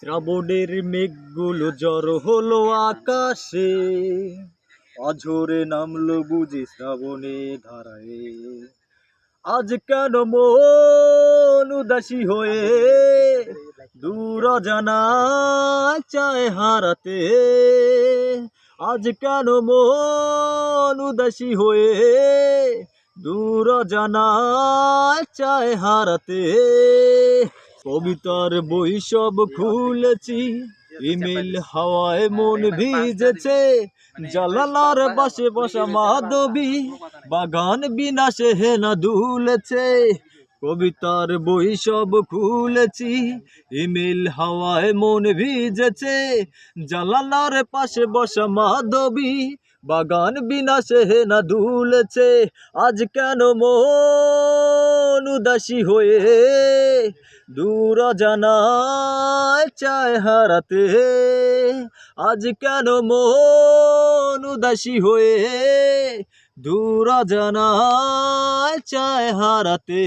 শ্রাবণের মেঘগুলো জড়ো হলো আকাশে, অঝরে নামলো বুঝি শ্রাবণে ধারায়। আজ কেন মন উদাসী হয়ে দূর অজানায় চায় হারাতে। আজ কেন মন উদাসী হয়ে দূর অজানায় চায় হারাতে। কবিতার বই সব খুলেছি, ইমেল হাওয়ায় মন ভিজেছে। জালালার পাশে বসা মাধবী বাগান বিনাশে হেনা দুলেছে। কবিতার বই সব খুলেছি, ইমেল হাওয়ায় মন ভিজেছে। জালালার পাশে বসা মাধবী বাগান বিনাশে হেনা দুলেছে। আজ কেন মন উদাসী হয়ে দূর অজানায় চায় হারাতে। আজ কেন মন উদাসী হয়ে দূর অজানায় চায় হারাতে।